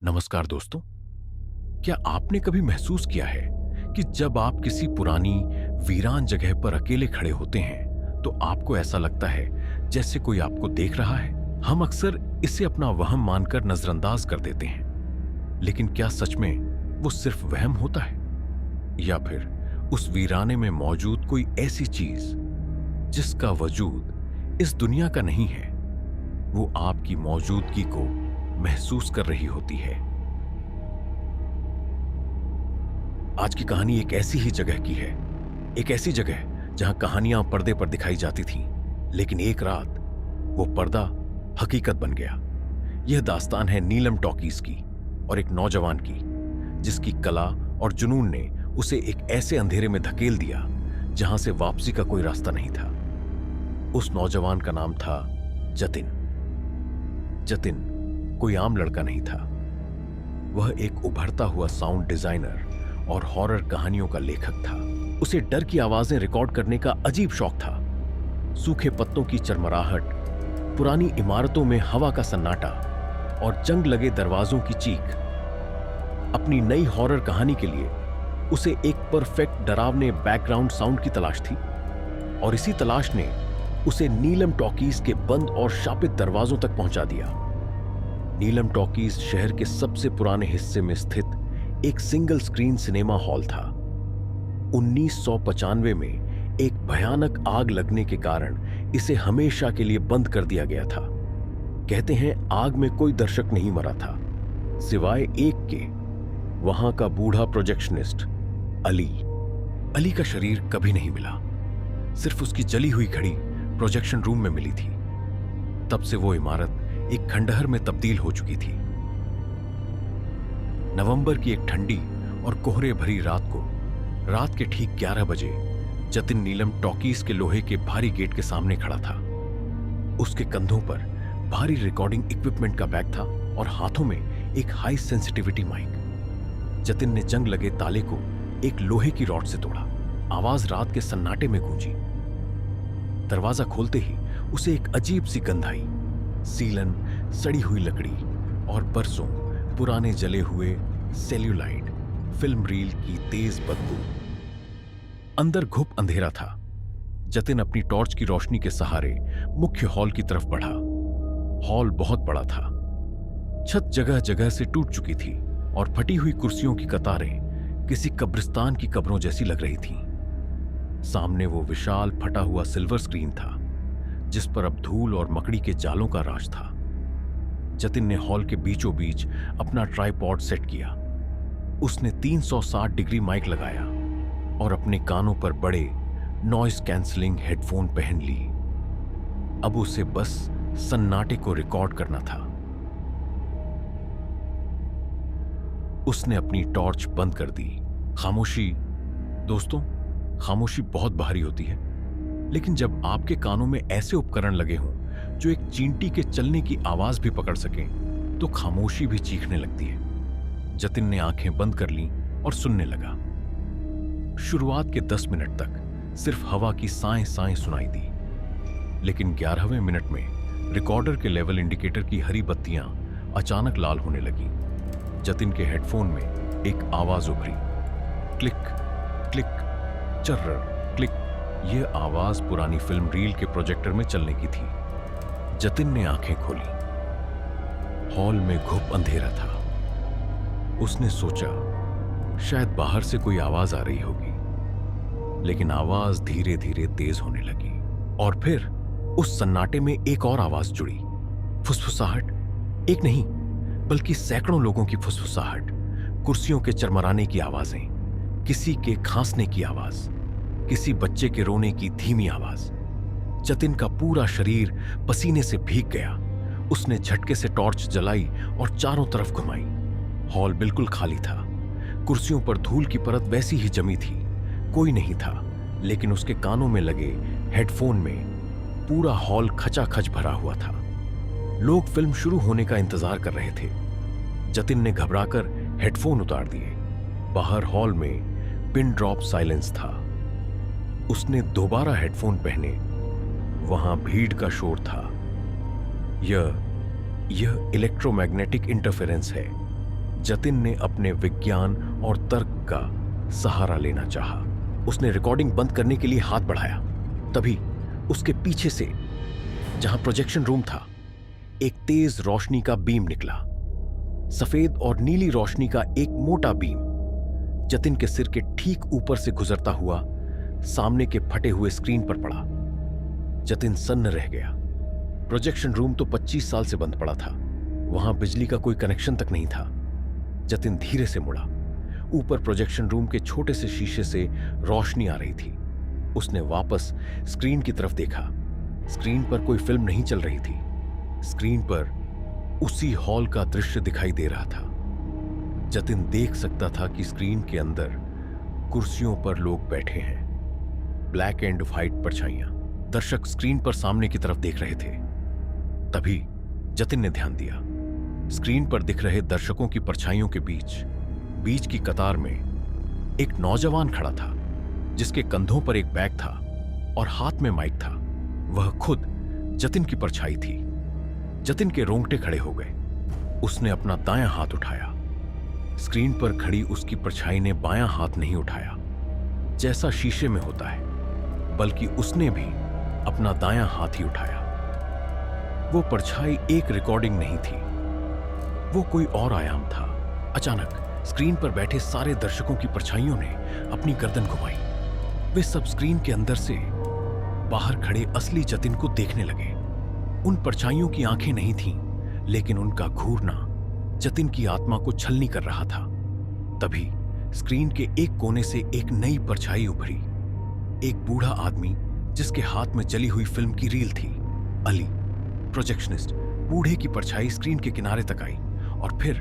नमस्कार दोस्तों। क्या आपने कभी महसूस किया है कि जब आप किसी पुरानी वीरान जगह पर अकेले खड़े होते हैं तो आपको ऐसा लगता है जैसे कोई आपको देख रहा है। हम अक्सर इसे अपना वहम मानकर नजरअंदाज कर देते हैं, लेकिन क्या सच में वो सिर्फ वहम होता है, या फिर उस वीराने में मौजूद कोई ऐसी चीज जिसका वजूद इस दुनिया का नहीं है, वो आपकी मौजूदगी को महसूस कर रही होती है। आज की कहानी एक ऐसी ही जगह की है, एक ऐसी जगह जहां कहानियां पर्दे पर दिखाई जाती थीं, लेकिन एक रात वो पर्दा हकीकत बन गया। यह दास्तान है नीलम टॉकीज की और एक नौजवान की जिसकी कला और जुनून ने उसे एक ऐसे अंधेरे में धकेल दिया जहां से वापसी का कोई रास्ता नहीं था। उस नौजवान का नाम था जतिन। जतिन कोई आम लड़का नहीं था। वह एक उभरता हुआ साउंड डिजाइनर और हॉरर कहानियों का लेखक था। उसे डर की आवाजें रिकॉर्ड करने का अजीब शौक था। सूखे पत्तों की चरमराहट, पुरानी इमारतों में हवा का सन्नाटा और जंग लगे दरवाजों की चीख। अपनी नई हॉरर कहानी के लिए उसे एक परफेक्ट डरावने बैकग्राउंड साउंड की तलाश थी, और इसी तलाश ने उसे नीलम टॉकीज के बंद और शापित दरवाजों तक पहुंचा दिया। नीलम टॉकीज शहर के सबसे पुराने हिस्से में स्थित एक सिंगल स्क्रीन सिनेमा हॉल था। 1995 में एक भयानक आग लगने के कारण इसे हमेशा के लिए बंद कर दिया गया था। कहते हैं आग में कोई दर्शक नहीं मरा था, सिवाय एक के, वहां का बूढ़ा प्रोजेक्शनिस्ट अली। अली का शरीर कभी नहीं मिला, सिर्फ उसकी जली हुई घड़ी प्रोजेक्शन रूम में मिली थी। तब से वो इमारत एक खंडहर में तब्दील हो चुकी थी। नवंबर की एक ठंडी और कोहरे भरी रात को, रात के ठीक 11 बजे, जतिन नीलम टॉकीज के लोहे के भारी गेट के सामने खड़ा था। उसके कंधों पर भारी रिकॉर्डिंग इक्विपमेंट का बैग था और हाथों में एक हाई सेंसिटिविटी माइक। जतिन ने जंग लगे ताले को एक लोहे की रॉड से तोड़ा। आवाज रात के सन्नाटे में गूंजी। दरवाजा खोलते ही उसे एक अजीब सी गंध आई। सीलन, सड़ी हुई लकड़ी और बरसों पुराने जले हुए सेल्यूलाइड फिल्म रील की तेज बदबू। अंदर घुप अंधेरा था। जतिन अपनी टॉर्च की रोशनी के सहारे मुख्य हॉल की तरफ बढ़ा। हॉल बहुत बड़ा था। छत जगह जगह से टूट चुकी थी और फटी हुई कुर्सियों की कतारें किसी कब्रिस्तान की कब्रों जैसी लग रही थीं। सामने वो विशाल फटा हुआ सिल्वर स्क्रीन था जिस पर अब धूल और मकड़ी के जालों का राज था। जतिन ने हॉल के बीचों बीच अपना ट्राइपॉड सेट किया। उसने 360 डिग्री माइक लगाया और अपने कानों पर बड़े नॉइस कैंसलिंग हेडफोन पहन ली। अब उसे बस सन्नाटे को रिकॉर्ड करना था। उसने अपनी टॉर्च बंद कर दी। खामोशी, दोस्तों, खामोशी बहुत भारी होती है, लेकिन जब आपके कानों में ऐसे उपकरण लगे हों जो एक चींटी के चलने की आवाज भी पकड़ सकें, तो खामोशी भी चीखने लगती है। जतिन ने आंखें बंद कर लीं और सुनने लगा। शुरुआत के 10 मिनट तक सिर्फ हवा की साएं साएं सुनाई दी, लेकिन 11वें मिनट में रिकॉर्डर के लेवल इंडिकेटर की हरी बत्तियां अचानक लाल होने लगी। जतिन के हेडफोन में एक आवाज उभरी, क्लिक क्लिक, चर्रर क्लिक। यह आवाज पुरानी फिल्म रील के प्रोजेक्टर में चलने की थी। जतिन ने आंखें खोली। हॉल में घुप अंधेरा था। उसने सोचा शायद बाहर से कोई आवाज आ रही होगी, लेकिन आवाज धीरे धीरे तेज होने लगी और फिर उस सन्नाटे में एक और आवाज जुड़ी। फुसफुसाहट, एक नहीं बल्कि सैकड़ों लोगों की फुसफुसाहट, कुर्सियों के चरमराने की आवाजें, किसी के खांसने की आवाज, किसी बच्चे के रोने की धीमी आवाज। जतिन का पूरा शरीर पसीने से भीग गया। उसने झटके से टॉर्च जलाई और चारों तरफ घुमाई। हॉल बिल्कुल खाली था। कुर्सियों पर धूल की परत वैसी ही जमी थी। कोई नहीं था, लेकिन उसके कानों में लगे हेडफोन में पूरा हॉल खचाखच भरा हुआ था। लोग फिल्म शुरू होने का इंतजार कर रहे थे। जतिन ने घबराकर हेडफोन उतार दिए। बाहर हॉल में पिन ड्रॉप साइलेंस था। उसने दोबारा हेडफोन पहने। वहां भीड़ का शोर था। यह इलेक्ट्रोमैग्नेटिक इंटरफेरेंस है, जतिन ने अपने विज्ञान और तर्क का सहारा लेना चाहा। उसने रिकॉर्डिंग बंद करने के लिए हाथ बढ़ाया। तभी उसके पीछे से, जहां प्रोजेक्शन रूम था, एक तेज रोशनी का बीम निकला। सफेद और नीली रोशनी का एक मोटा बीम जतिन के सिर के ठीक ऊपर से गुजरता हुआ सामने के फटे हुए स्क्रीन पर पड़ा। जतिन सन्न रह गया। प्रोजेक्शन रूम तो 25 साल से बंद पड़ा था। वहां बिजली का कोई कनेक्शन तक नहीं था। जतिन धीरे से मुड़ा। ऊपर प्रोजेक्शन रूम के छोटे से शीशे से रोशनी आ रही थी। उसने वापस स्क्रीन की तरफ देखा। स्क्रीन पर कोई फिल्म नहीं चल रही थी। स्क्रीन पर उसी हॉल का दृश्य दिखाई दे रहा था। जतिन देख सकता था कि स्क्रीन के अंदर कुर्सियों पर लोग बैठे हैं। ब्लैक एंड व्हाइट परछाइयां। दर्शक स्क्रीन पर सामने की तरफ देख रहे थे। तभी जतिन ने ध्यान दिया। स्क्रीन पर दिख रहे दर्शकों की परछाइयों के बीच की कतार में एक नौजवान खड़ा था, जिसके कंधों पर एक बैग था और हाथ में माइक था। वह खुद जतिन की परछाई थी। जतिन के रोंगटे खड़े हो गए। उसने अपना दायां हाथ उठाया। स्क्रीन पर खड़ी उसकी परछाई ने बायां हाथ नहीं उठाया, जैसा शीशे में होता है, बल्कि उसने भी अपना दायां हाथ ही उठाया। वो परछाई एक रिकॉर्डिंग नहीं थी, वो कोई और आयाम था। अचानक स्क्रीन पर बैठे सारे दर्शकों की परछाइयों ने अपनी गर्दन घुमाई। वे सब स्क्रीन के अंदर से बाहर खड़े असली जतिन को देखने लगे। उन परछाइयों की आंखें नहीं थीं, लेकिन उनका घूरना जतिन की आत्मा को छलनी कर रहा था। तभी स्क्रीन के एक कोने से एक नई परछाई उभरी। एक बूढ़ा आदमी जिसके हाथ में जली हुई फिल्म की रील थी। अली, प्रोजेक्शनिस्ट, बूढ़े की परछाई स्क्रीन के किनारे तक आई और फिर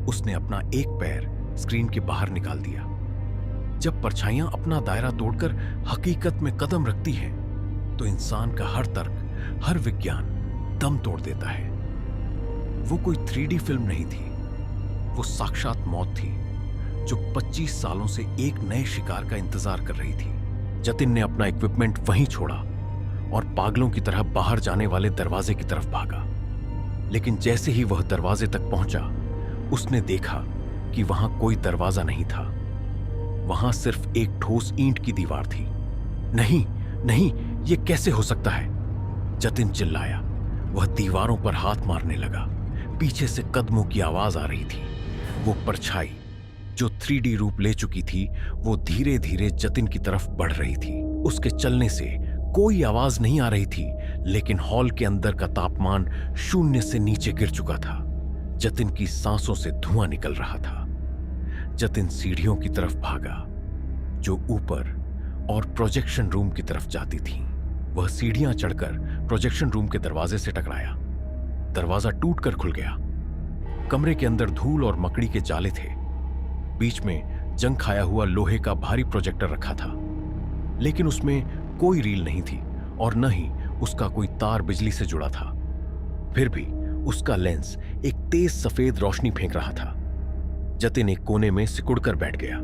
उसने अपना एक पैर स्क्रीन के बाहर निकाल दिया। जब परछाइयां अपना दायरा तोड़कर हकीकत में कदम रखती हैं, तो इंसान का हर तर्क, हर विज्ञान दम तोड़ देता है। वो कोई 3D फिल्म नहीं थी, वो साक्षात मौत थी, जो 25 सालों से एक नए शिकार का इंतजार कर रही थी। जतिन ने अपना इक्विपमेंट वहीं छोड़ा और पागलों की तरह बाहर जाने वाले दरवाजे की तरफ भागा। लेकिन जैसे ही वह दरवाजे तक पहुंचा, उसने देखा कि वहां कोई दरवाजा नहीं था। वहां सिर्फ एक ठोस ईंट की दीवार थी। नहीं नहीं, यह कैसे हो सकता है? जतिन चिल्लाया। वह दीवारों पर हाथ मारने लगा। पीछे से कदमों की आवाज आ रही थी। वो परछाई जो 3D रूप ले चुकी थी, वो धीरे धीरे जतिन की तरफ बढ़ रही थी। उसके चलने से कोई आवाज नहीं आ रही थी, लेकिन हॉल के अंदर का तापमान 0 से नीचे गिर चुका था। जतिन की सांसों से धुआं निकल रहा था। जतिन सीढ़ियों की तरफ भागा, जो ऊपर और प्रोजेक्शन रूम की तरफ जाती थीं। वह सीढ़ियां चढ़कर प्रोजेक्शन रूम के दरवाजे से टकराया। दरवाजा टूटकर खुल गया। कमरे के अंदर धूल और मकड़ी के जाले थे। बीच में जंग खाया हुआ लोहे का भारी प्रोजेक्टर रखा था, लेकिन उसमें कोई रील नहीं थी और न ही उसका कोई तार बिजली से जुड़ा था। फिर भी उसका लेंस एक तेज सफेद रोशनी फेंक रहा था। जतिन एक कोने में सिकुड़कर बैठ गया।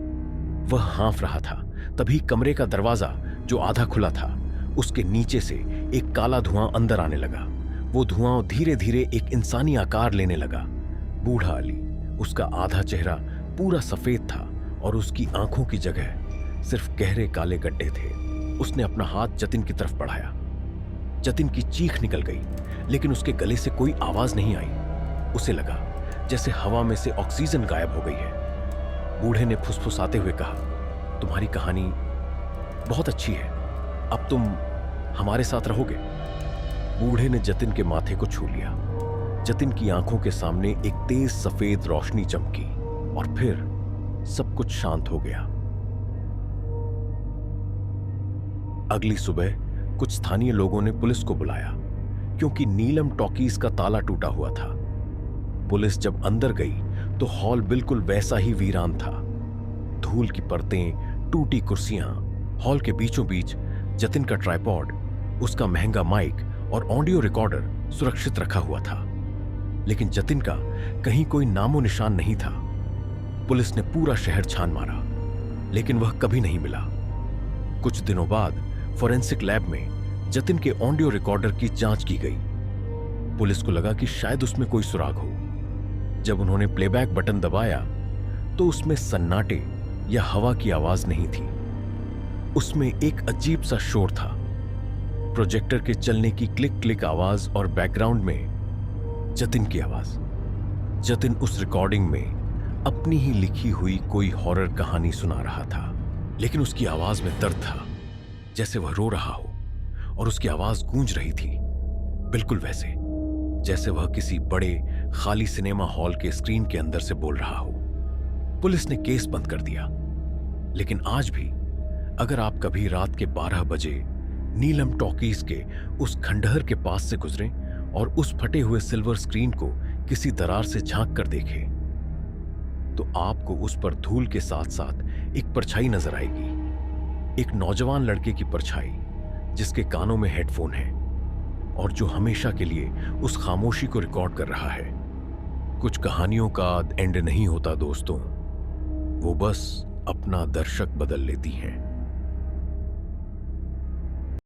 वह हाँफ रहा था। तभी कमरे का दरवाजा, जो आधा खुला था, उसके नीचे से एक काला धुआं अंदर आने लगा। वो धुआं धीरे धीरे एक इंसानी आकार लेने लगा। बूढ़ा अली, उसका आधा चेहरा पूरा सफेद था और उसकी आंखों की जगह सिर्फ गहरे काले गड्ढे थे। उसने अपना हाथ जतिन की तरफ बढ़ाया। जतिन की चीख निकल गई, लेकिन उसके गले से कोई आवाज नहीं आई। उसे लगा जैसे हवा में से ऑक्सीजन गायब हो गई है। बूढ़े ने फुसफुसाते हुए कहा, तुम्हारी कहानी बहुत अच्छी है, अब तुम हमारे साथ रहोगे। बूढ़े ने जतिन के माथे को छू लिया। जतिन की आंखों के सामने एक तेज सफेद रोशनी चमकी और फिर सब कुछ शांत हो गया। अगली सुबह कुछ स्थानीय लोगों ने पुलिस को बुलाया, क्योंकि नीलम टॉकीज का ताला टूटा हुआ था। पुलिस जब अंदर गई तो हॉल बिल्कुल वैसा ही वीरान था। धूल की परतें, टूटी कुर्सियां, हॉल के बीचों बीच जतिन का ट्राइपॉड, उसका महंगा माइक और ऑडियो रिकॉर्डर सुरक्षित रखा हुआ था। लेकिन जतिन का कहीं कोई नामो निशान नहीं था। पुलिस ने पूरा शहर छान मारा, लेकिन वह कभी नहीं मिला। कुछ दिनों बाद फोरेंसिक लैब में जतिन के ऑडियो रिकॉर्डर की जांच की गई। पुलिस को लगा कि शायद उसमें कोई सुराग हो। जब उन्होंने प्लेबैक बटन दबाया तो उसमें सन्नाटे या हवा की आवाज नहीं थी, उसमें एक अजीब सा शोर था। प्रोजेक्टर के चलने की क्लिक क्लिक आवाज और बैकग्राउंड में जतिन की आवाज। जतिन उस रिकॉर्डिंग में अपनी ही लिखी हुई कोई हॉरर कहानी सुना रहा था, लेकिन उसकी आवाज में दर्द था, जैसे वह रो रहा हो, और उसकी आवाज गूंज रही थी बिल्कुल वैसे जैसे वह किसी बड़े खाली सिनेमा हॉल के स्क्रीन के अंदर से बोल रहा हो। पुलिस ने केस बंद कर दिया, लेकिन आज भी अगर आप कभी रात के 12 बजे नीलम टॉकीज के उस खंडहर के पास से गुजरें और उस फटे हुए सिल्वर स्क्रीन को किसी दरार से झांक कर देखें, तो आपको उस पर धूल के साथ साथ एक परछाई नजर आएगी, एक नौजवान लड़के की परछाई जिसके कानों में हेडफोन है और जो हमेशा के लिए उस खामोशी को रिकॉर्ड कर रहा है। कुछ कहानियों का एंड नहीं होता दोस्तों, वो बस अपना दर्शक बदल लेती हैं।